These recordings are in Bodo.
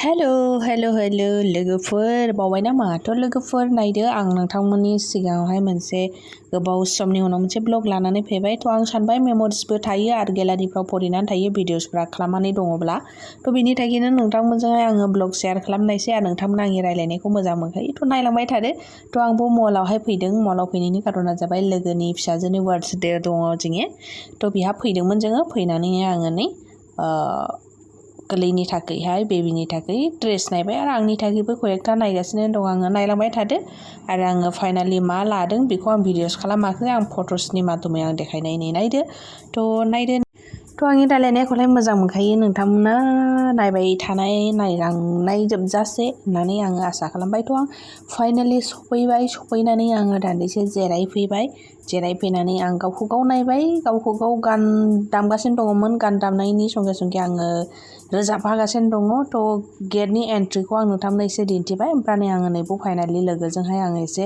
हेलो हेलो हेलो लोगोफोर बावबाय नामा थ' लोगोफोर नायदो आं नोंथांमोननि सिगाङावहाय मोनसे गोबाव समनि उनाव मोनसे ब्लग लानानै फैबाय थ' आं सानबाय मेम'रिसबो थायो आरो गेलारिफ्राव फरिनानै थायो भिडिअसफ्रा खालामनानै दङब्ला थ' बिनि थाखायनो नोंथांमोनजोंहाय आङो ब्लग शेयार खालामनायसै आरो नोंथांमोना आंनि रायलायनायखौ मोजां मोनखायो थ' नायलांबाय थादो थ' आंबो मलावहाय फैदों मलाव फैनायनि खारना जाबाय लोगोनि फिसाजोनि बार्थडे दङ जोंनि थ' बिहा फैदोंमोन जोङो फैनानै आङो नै गोरलैनि थाखायहाय बेबिनि थाखाय ड्रेस नायबाय आरो आंनि थाखायबो कयेकथा नायगासिनो दं आङो नायलांबाय थादो आरो आङो फाइनालि मा लादों बेखौ आं भिडिअस खालामाखै आं फट'सनि माध्यमै आं देखायनायनि नायदो थ' आंनि रायलायनायखौलाय मोजां मोनखायो नोंथांमोना नायबाय थानाय नायलांनाय जोबजासे होननानै आङो आसा खालामबाय थ' आं फाइनालि सफैनानै आङो दान्दिसे जिरायफैनानै आं गावखौ गाव नायबाय गावखौ गाव गान दामगासिनो दङमोन गान दामनायनि संगे संगे आङो रोजाबफागासिनो दङ थ' गेटनि एन्ट्रिखौ आं नोंथांमोननो एसे दिन्थिबाय ओमफ्राय आङो नैबो फाइनालि लोगोजोंहाय आङो एसे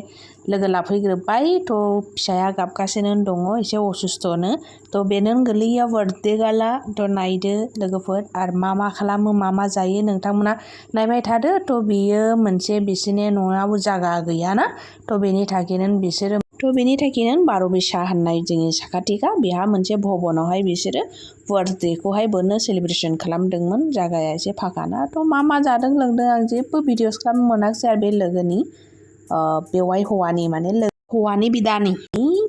लोगो लाफैग्रोबाय थ' फिसाया गाबगासिनो दङ एसे असुस्थ'नो थ' बेनो गोरलैया बार्थडे गाला थ' नायदो लोगोफोर आरो मा खालामो मा जायो नोंथांमोना नायबाय थादो थ' बियो मोनसे बिसोरनि न'आव जागा गैयाना थ' बेनि थाखायनो बार'बिसा होननाय जोंनि साखाथिखा बेहा मोनसे भबनावहाय बिसोरो बार्थडेखौहाय बोनो सेलिब्रेसन खालामदोंमोन जागाया एसे फाखाना थ' मा जादों लोंदों आं जेबो भिडिअस खालामनो मोनाखिसै आरो बे लोगोनि बेवाइ हौवानि बिदानि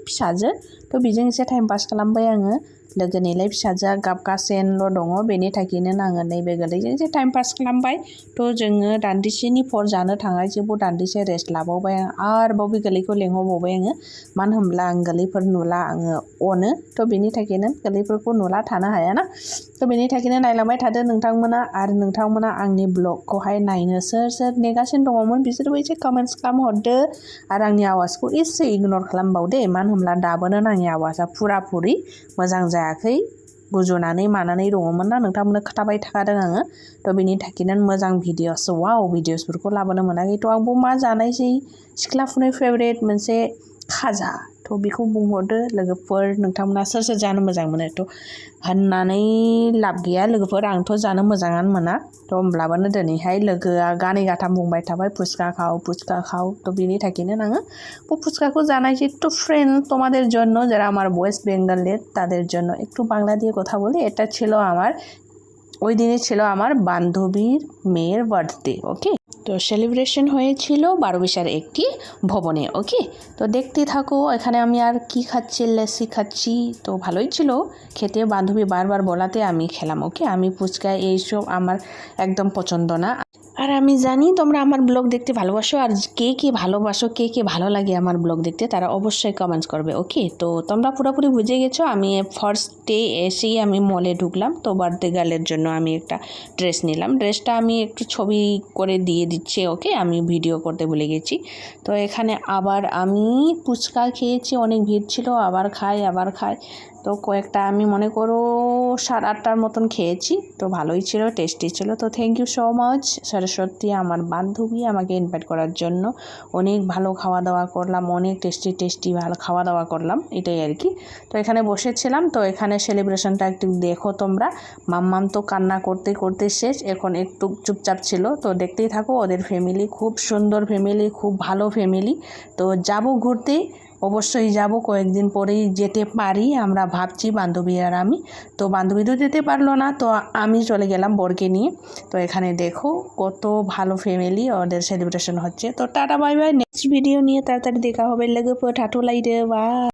फिसाजो थ' बेजों एसे टाइम पास खालामबाय आङो लोगोनिलाय फिसाजोआ गाबगासिनोल' दङ बेनि थाखायनो आङो नैबे गोरलैजों एसे टाइम पास खालामबाय थ' जोङो दान्दिसेनि फर जानो थांनाय जेबो दान्दिसे रेस्ट लाबावबाय आं आरोबाव बे गोरलैखौ लेंहरबावबाय आङो मानो होनब्ला आं गोरलैफोर नुला आङो अनो थ' बेनि थाखायनो गोरलैफोरखौ नुला थानो हायाना थ' बेनि थाखायनो नायलांबाय थादो नोंथांमोना आंनि ब्लगखौहाय नायनो सोर नेगासिनो दङमोन बिसोरबो एसे कमेन्ट्स खालामहरदो आरो आंनि आवाजखौ एसे इगनर खालामबावदे मानो होनब्ला दाबोनो आंनि आवाजा फुरि मोजां जायाखै गुजुनानै मानानै दङमोन ना नोंथांमोननो खोथाबाय थाखादों आङो थ' बेनि थाखायनो मोजां भिडिअसफोरखौ लाबोनो मोनाखै थ' आंबो मा जानायसै सिख्लाफोरनि फेभरेट मोनसे खाजा थ' बेखौ बुंहरदो लोगोफोर नोंथांमोना सोर जानो मोजां मोनो थ' होननानै लाब गैया लोगोफोर आंथ' जानो मोजाङानो मोना थ' होमब्लाबो दिनैहाय लोगोआ गानै गाथाम बुंबाय थाबाय ফুচকা খাও তো বিনি থাকি না আঙে ফুচকাকে জানাইছি একটু ফ্রেন্ড তোমাদের জন্য যারা আমার ওয়েস্ট বেঙ্গলের তাদের জন্য একটু বাংলা দিয়ে কথা বলি এটা ছিল আমার ওই দিনে ছিল আমার বান্ধবীর মেয়ের বার্থডে ওকে তো সেলিব্রেশন হয়েছিল বারোবিশার একটি ভবনে ওকে তো দেখতে থাকো এখানে আমি আর কি খাচ্ছি লস্যি খাচ্ছি তো ভালোই ছিল খেতে বান্ধবী বারবার বলাতে আমি খেলাম ওকে আমি ফুচকা এইসব আমার একদম পছন্দ না আর আমি জানি তোমরা আমার ব্লগ দেখতে ভালোবাসো আর কে ভালোবাসো কে ভালো লাগে আমার ব্লগ দেখতে তারা অবশ্যই কমেন্টস করবে ওকে তো তোমরা পুরোপুরি বুঝে গেছো আমি ফার্স্ট ডে এসেই আমি মলে ঢুকলাম তো বার্থডে গার্লের জন্য আমি একটা ড্রেস নিলাম ড্রেসটা আমি একটু ছবি করে দিয়ে দিচ্ছি ওকে আমি ভিডিও করতে ভুলে গেছি তো এখানে আবার আমি ফুচকা খেয়েছি অনেক ভিড় ছিল আবার খাই তো কয়েকটা আমি মনে করো 7-8টার মতন খেয়েছি তো ভালোই ছিল টেস্টি ছিল তো thank you so much Saraswati আমার বান্ধবী আমাকে ইনভাইট করার জন্য অনেক ভালো খাওয়া দাওয়া করলাম অনেক টেস্টি ভালো খাওয়া দাওয়া করলাম এটাই আর কি তো এখানে বসেছিলাম তো এখানে সেলিব্রেশনটা একটু দেখো তোমরা মাম্মাম তো কান্না করতে শেষ এখন একটু চুপচাপ ছিল তো দেখতেই থাকো ওদের ফ্যামিলি খুব সুন্দর ফ্যামিলি খুব ভালো ফ্যামিলি তো যাব ঘুরতে অবশ্যই যাব কয়েকদিন পরেই যেতে পারি আমরা ভাবছি বান্ধবী আর আমি তো বান্ধবী তো যেতে পারলো না তো আমি চলে গেলাম বরকে নিয়ে তো এখানে দেখো কত ভালো ফ্যামিলি ওদের সেলিব্রেশন হচ্ছে তো tata bye bye next video নিয়ে তাড়াতাড়ি দেখা হবে লেগে টাটু লাইডে বা